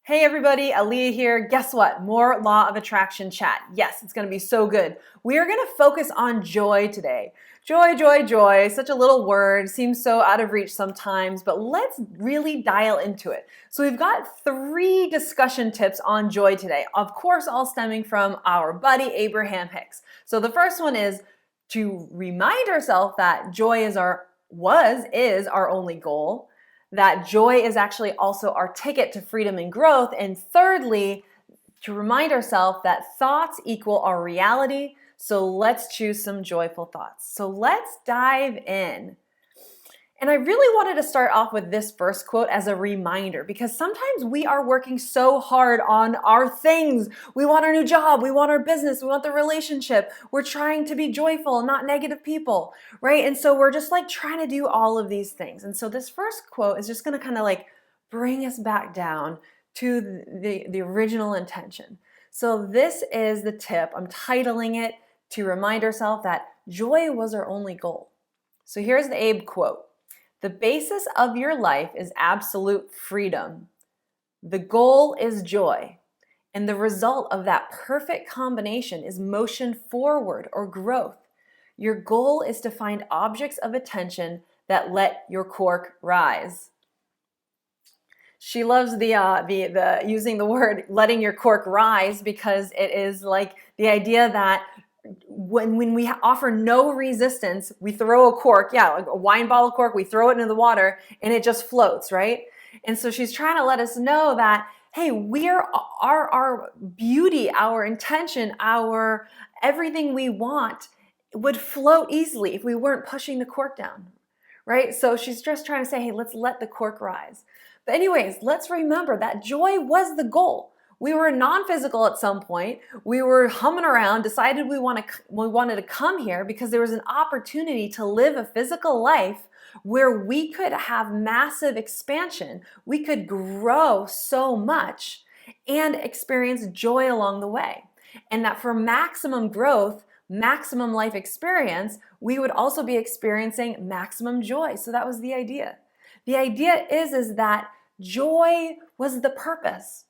Hey everybody, Aaliyah here. Guess what? More Law of Attraction chat. Yes, it's going to be so good. We are going to focus on joy today. Joy, joy, joy. Such a little word. Seems so out of reach sometimes, but let's really dial into it. So we've got 3 discussion tips on joy today. Of course, all stemming from our buddy Abraham Hicks. So the first one is to remind ourselves that joy is our only goal. That joy is actually also our ticket to freedom and growth. And thirdly, to remind ourselves that thoughts equal our reality. So let's choose some joyful thoughts. So let's dive in. And I really wanted to start off with this first quote as a reminder, because sometimes we are working so hard on our things. We want our new job, we want our business, we want the relationship. We're trying to be joyful, not negative people, right? And so we're just like trying to do all of these things. And so this first quote is just going to kind of like bring us back down to the original intention. So this is the tip. I'm titling it to remind ourselves that joy was our only goal. So here's the Abe quote. The basis of your life is absolute freedom. The goal is joy. And the result of that perfect combination is motion forward or growth. Your goal is to find objects of attention that let your cork rise. She loves the using the word letting your cork rise, because it is like the idea that when we offer no resistance, we throw a cork, like a wine bottle cork, we throw it into the water and it just floats, right? And so she's trying to let us know that, hey, our beauty, our intention, our everything we want would float easily if we weren't pushing the cork down, right? So she's just trying to say, hey, let's let the cork rise. But anyways, let's remember that joy was the goal. We were non-physical at some point. We were humming around, decided we wanted to come here because there was an opportunity to live a physical life where we could have massive expansion. We could grow so much and experience joy along the way. And that for maximum growth, maximum life experience, we would also be experiencing maximum joy. So that was the idea. The idea is that joy was the purpose.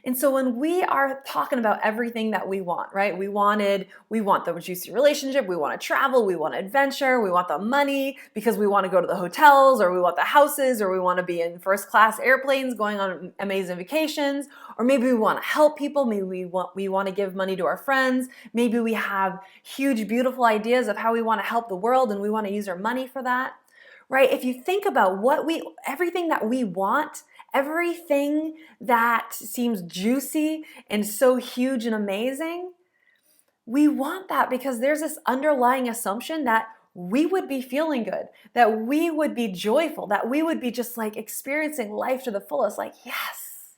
And so when we are talking about everything that we want, right? We want the juicy relationship, we want to travel, we want adventure, we want the money because we want to go to the hotels, or we want the houses, or we want to be in first class airplanes going on amazing vacations, or maybe we want to help people, maybe we want to give money to our friends, maybe we have huge, beautiful ideas of how we want to help the world and we want to use our money for that, right? If you think about everything that we want, everything that seems juicy and so huge and amazing, we want that because there's this underlying assumption that we would be feeling good, that we would be joyful, that we would be just like experiencing life to the fullest, like, yes,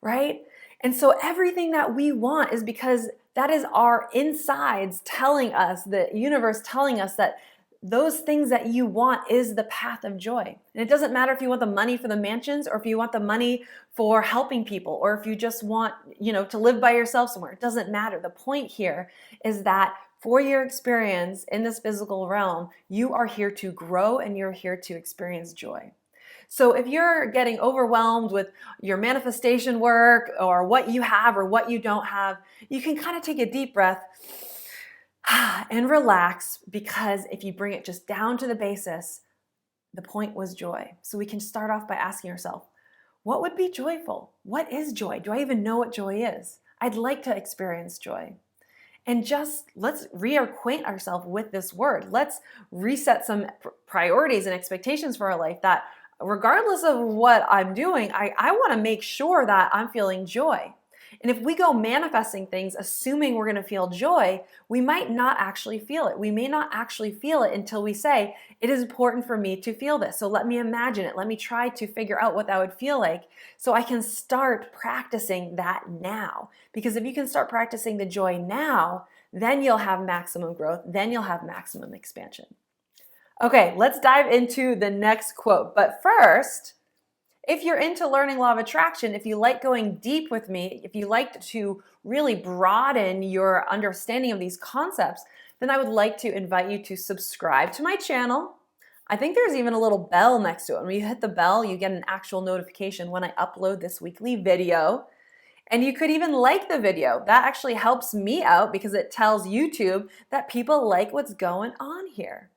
right? And so everything that we want is because that is our insides telling us, the universe telling us that those things that you want is the path of joy. And it doesn't matter if you want the money for the mansions, or if you want the money for helping people, or if you just want, to live by yourself somewhere. It doesn't matter. The point here is that for your experience in this physical realm, you are here to grow and you're here to experience joy. So if you're getting overwhelmed with your manifestation work or what you have or what you don't have, you can kind of take a deep breath and relax, because if you bring it just down to the basis, the point was joy. So we can start off by asking ourselves, what would be joyful? What is joy? Do I even know what joy is? I'd like to experience joy. And just let's reacquaint ourselves with this word. Let's reset some priorities and expectations for our life, that regardless of what I'm doing, I want to make sure that I'm feeling joy. And if we go manifesting things assuming we're going to feel joy, we might not actually feel it. We may not actually feel it until we say, it is important for me to feel this. So let me imagine it. Let me try to figure out what that would feel like so I can start practicing that now. Because if you can start practicing the joy now, then you'll have maximum growth. Then you'll have maximum expansion. Okay, let's dive into the next quote. But first, if you're into learning law of attraction, if you like going deep with me, if you like to really broaden your understanding of these concepts, then I would like to invite you to subscribe to my channel. I think there's even a little bell next to it. When you hit the bell, you get an actual notification when I upload this weekly video. And you could even like the video. That actually helps me out because it tells YouTube that people like what's going on here.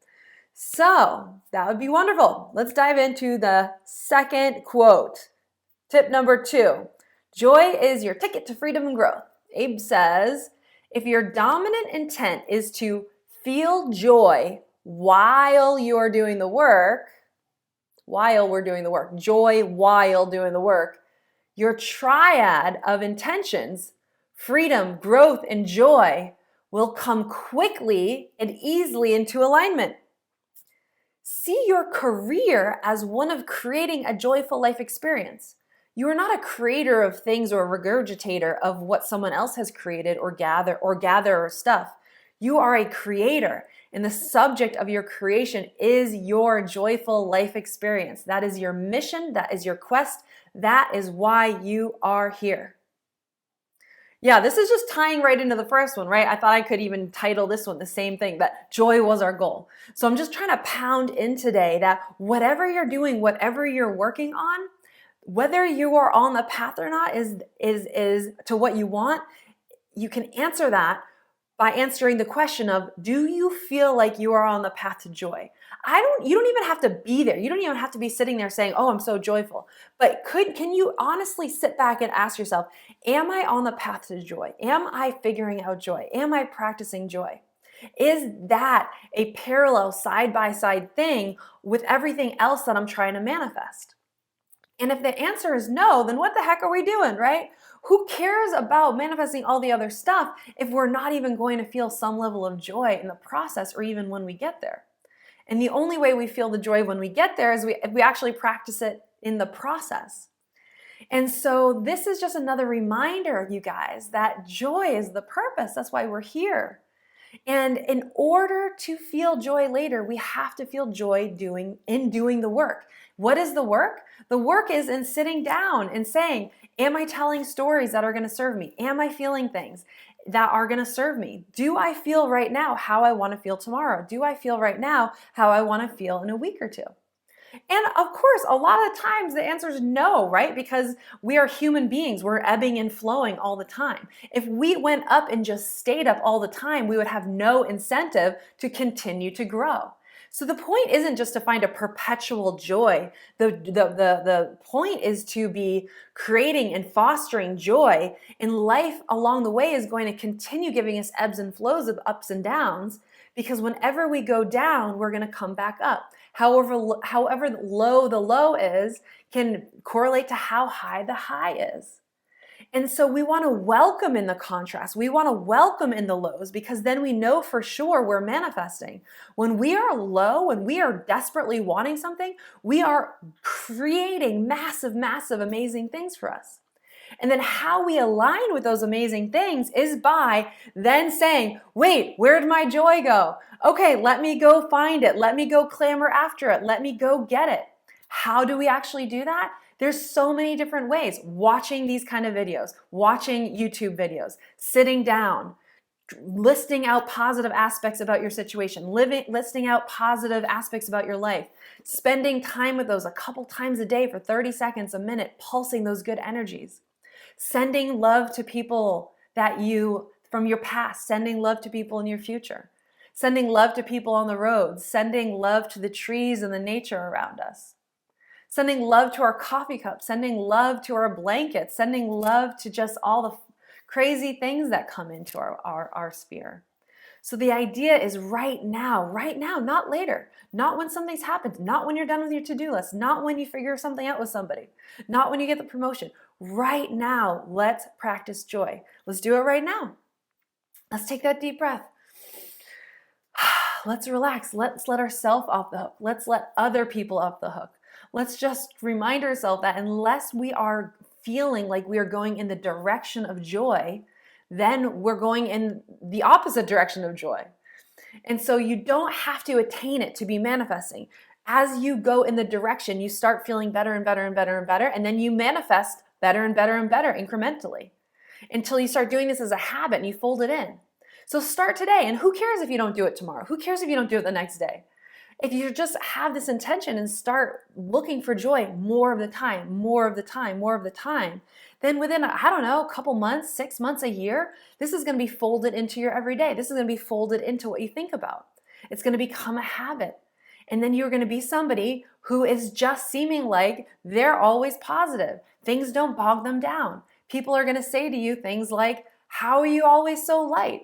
So that would be wonderful. Let's dive into the second quote. Tip number 2, joy is your ticket to freedom and growth. Abe says, if your dominant intent is to feel joy while you're doing the work, joy while doing the work, your triad of intentions, freedom, growth, and joy, will come quickly and easily into alignment. See your career as one of creating a joyful life experience. You are not a creator of things or a regurgitator of what someone else has created or gather stuff. You are a creator, and the subject of your creation is your joyful life experience. That is your mission. That is your quest. That is why you are here. Yeah, this is just tying right into the first one, right? I thought I could even title this one the same thing, that joy was our goal. So I'm just trying to pound in today that whatever you're doing, whatever you're working on, whether you are on the path or not is to what you want, you can answer that by answering the question of, do you feel like you are on the path to joy? You don't even have to be there. You don't even have to be sitting there saying, oh, I'm so joyful. But can you honestly sit back and ask yourself, am I on the path to joy? Am I figuring out joy? Am I practicing joy? Is that a parallel side-by-side thing with everything else that I'm trying to manifest? And if the answer is no, then what the heck are we doing, right? Who cares about manifesting all the other stuff if we're not even going to feel some level of joy in the process or even when we get there? And the only way we feel the joy when we get there is if we actually practice it in the process. And so this is just another reminder, you guys, that joy is the purpose. That's why we're here. And in order to feel joy later, we have to feel joy doing the work. What is the work? The work is in sitting down and saying, am I telling stories that are going to serve me? Am I feeling things that are going to serve me? Do I feel right now how I want to feel tomorrow? Do I feel right now how I want to feel in a week or two? And of course, a lot of times the answer is no, right? Because we are human beings. We're ebbing and flowing all the time. If we went up and just stayed up all the time, we would have no incentive to continue to grow. So the point isn't just to find a perpetual joy. The point is to be creating and fostering joy, and life along the way is going to continue giving us ebbs and flows of ups and downs, because whenever we go down, we're going to come back up. However low the low is can correlate to how high the high is. And so we want to welcome in the contrast. We want to welcome in the lows, because then we know for sure we're manifesting. When we are low, when we are desperately wanting something, we are creating massive, massive, amazing things for us. And then how we align with those amazing things is by then saying, wait, where'd my joy go? Okay, let me go find it. Let me go clamor after it. Let me go get it. How do we actually do that? There's so many different ways. Watching these kind of videos, watching YouTube videos, sitting down, listing out positive aspects about your situation, listing out positive aspects about your life, spending time with those a couple times a day for 30 seconds, a minute, pulsing those good energies. Sending love to people from your past, sending love to people in your future, sending love to people on the road, sending love to the trees and the nature around us, sending love to our coffee cup, sending love to our blankets, sending love to just all the crazy things that come into our sphere. So the idea is right now, not later, not when something's happened, not when you're done with your to-do list, not when you figure something out with somebody, not when you get the promotion. Right now, let's practice joy. Let's do it right now. Let's take that deep breath. Let's relax. Let's let ourselves off the hook. Let's let other people off the hook. Let's just remind ourselves that unless we are feeling like we are going in the direction of joy, then we're going in the opposite direction of joy. And so you don't have to attain it to be manifesting. As you go in the direction, you start feeling better and better and better and better, and then you manifest better and better and better incrementally until you start doing this as a habit and you fold it in. So start today, and who cares if you don't do it tomorrow? Who cares if you don't do it the next day? If you just have this intention and start looking for joy more of the time, more of the time, more of the time, then within, I don't know, a couple months, 6 months, a year, this is going to be folded into your everyday. This is going to be folded into what you think about. It's going to become a habit. And then you're going to be somebody who is just seeming like they're always positive. Things don't bog them down. People are going to say to you things like, how are you always so light?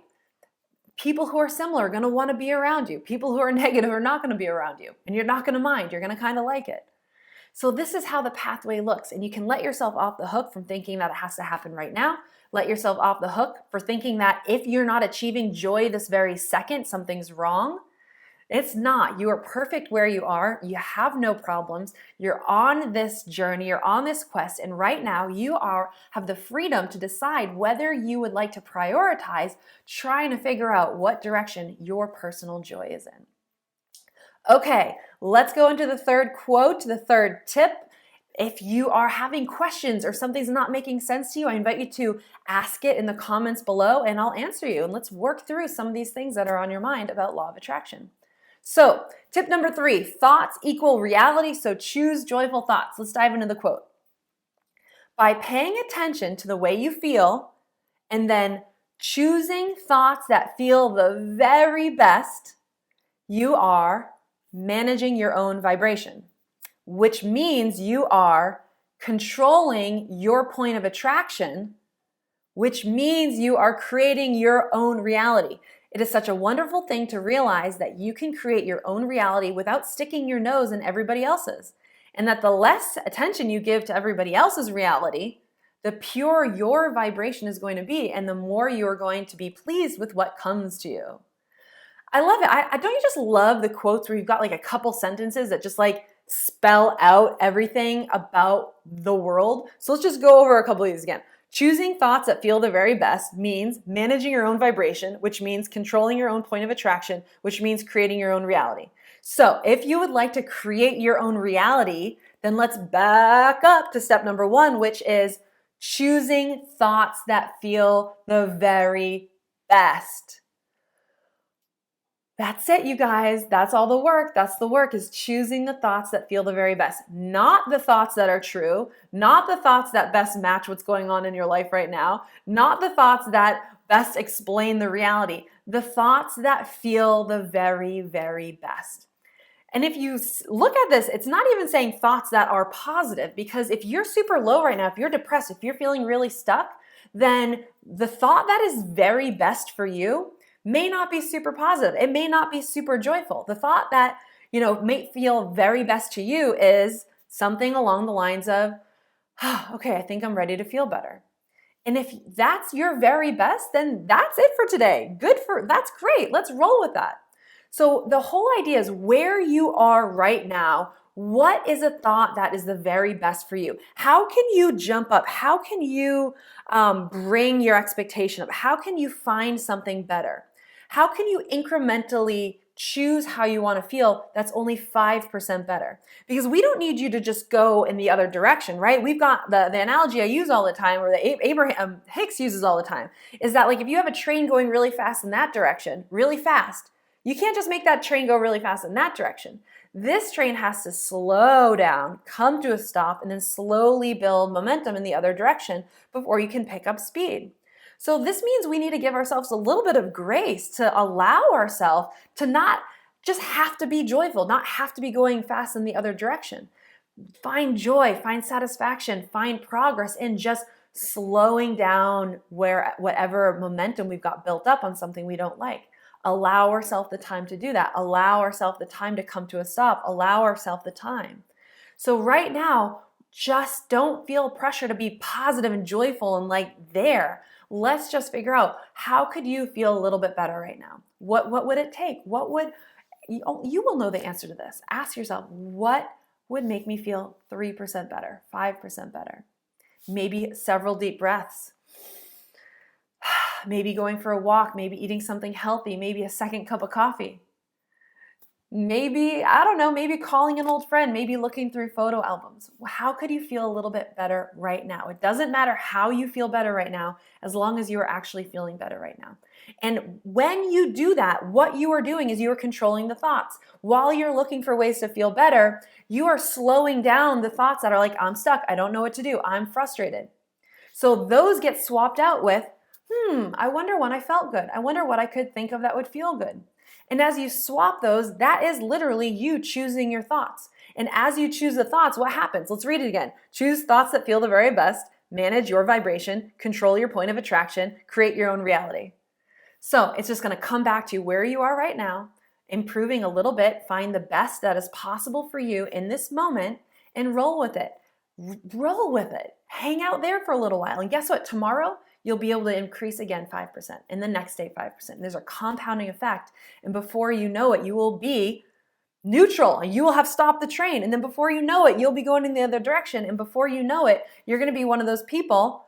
People who are similar are going to want to be around you. People who are negative are not going to be around you. And you're not going to mind. You're going to kind of like it. So this is how the pathway looks. And you can let yourself off the hook from thinking that it has to happen right now. Let yourself off the hook for thinking that if you're not achieving joy this very second, something's wrong. It's not. You are perfect where you are. You have no problems. You're on this journey. You're on this quest. And right now you have the freedom to decide whether you would like to prioritize trying to figure out what direction your personal joy is in. Okay, let's go into the third quote, the third tip. If you are having questions or something's not making sense to you, I invite you to ask it in the comments below and I'll answer you. And let's work through some of these things that are on your mind about law of attraction. So, tip number 3, thoughts equal reality, so choose joyful thoughts. Let's dive into the quote. By paying attention to the way you feel and then choosing thoughts that feel the very best, you are managing your own vibration, which means you are controlling your point of attraction, which means you are creating your own reality. It is such a wonderful thing to realize that you can create your own reality without sticking your nose in everybody else's. And that the less attention you give to everybody else's reality, the purer your vibration is going to be and the more you're going to be pleased with what comes to you. I love it. Don't you just love the quotes where you've got like a couple sentences that just like spell out everything about the world? So let's just go over a couple of these again. Choosing thoughts that feel the very best means managing your own vibration, which means controlling your own point of attraction, which means creating your own reality. So if you would like to create your own reality, then let's back up to step number 1, which is choosing thoughts that feel the very best. That's it, you guys. That's all the work. That's the work, is choosing the thoughts that feel the very best. Not the thoughts that are true, not the thoughts that best match what's going on in your life right now, not the thoughts that best explain the reality, the thoughts that feel the very, very best. And if you look at this, it's not even saying thoughts that are positive, because if you're super low right now, if you're depressed, if you're feeling really stuck, then the thought that is very best for you may not be super positive. It may not be super joyful. The thought that, may feel very best to you is something along the lines of, okay, I think I'm ready to feel better. And if that's your very best, then that's it for today. That's great. Let's roll with that. So the whole idea is where you are right now. What is a thought that is the very best for you? How can you jump up? How can you bring your expectation up? How can you find something better? How can you incrementally choose how you want to feel that's only 5% better? Because we don't need you to just go in the other direction, right? We've got the analogy I use all the time, or that Hicks uses all the time, is that like if you have a train going really fast in that direction, really fast, you can't just make that train go really fast in that direction. This train has to slow down, come to a stop, and then slowly build momentum in the other direction before you can pick up speed. So this means we need to give ourselves a little bit of grace to allow ourselves to not just have to be joyful, not have to be going fast in the other direction. Find joy, find satisfaction, find progress in just slowing down whatever momentum we've got built up on something we don't like. Allow ourselves the time to do that. Allow ourselves the time to come to a stop. Allow ourselves the time. So right now, just don't feel pressure to be positive and joyful and like there. Let's just figure out, how could you feel a little bit better right now? What would it take? You will know the answer to this. Ask yourself, what would make me feel 3% better, 5% better? Maybe several deep breaths. Maybe going for a walk, maybe eating something healthy, maybe a second cup of coffee. Maybe, I don't know, maybe calling an old friend, maybe looking through photo albums. How could you feel a little bit better right now? It doesn't matter how you feel better right now, as long as you are actually feeling better right now. And when you do that, what you are doing is you are controlling the thoughts. While you're looking for ways to feel better, you are slowing down the thoughts that are like, I'm stuck, I don't know what to do, I'm frustrated. So those get swapped out with, I wonder when I felt good. I wonder what I could think of that would feel good. And as you swap those, that is literally you choosing your thoughts. And as you choose the thoughts, what happens? Let's read it again. Choose thoughts that feel the very best, manage your vibration, control your point of attraction, create your own reality. So it's just going to come back to where you are right now, improving a little bit, find the best that is possible for you in this moment, and roll with it. Roll with it. Hang out there for a little while. And guess what? Tomorrow, you'll be able to increase again 5%, and the next day 5%. And there's a compounding effect. And before you know it, you will be neutral and you will have stopped the train. And then before you know it, you'll be going in the other direction. And before you know it, you're going to be one of those people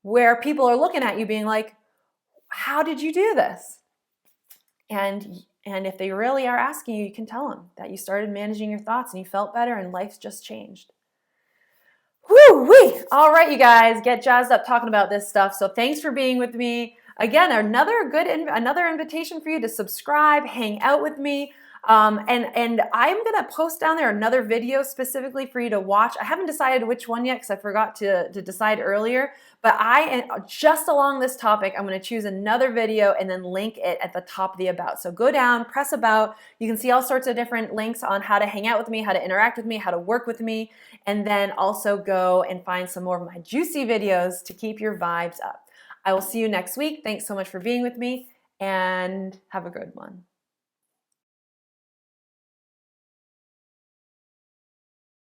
where people are looking at you being like, how did you do this? And if they really are asking you, you can tell them that you started managing your thoughts and you felt better and life's just changed. Woo-wee! All right, you guys, get jazzed up talking about this stuff. So thanks for being with me. Again, another invitation for you to subscribe, hang out with me. And I'm going to post down there another video specifically for you to watch. I haven't decided which one yet because I forgot to decide earlier. But just along this topic, I'm going to choose another video and then link it at the top of the about. So go down, press about. You can see all sorts of different links on how to hang out with me, how to interact with me, how to work with me. And then also go and find some more of my juicy videos to keep your vibes up. I will see you next week. Thanks so much for being with me and have a good one.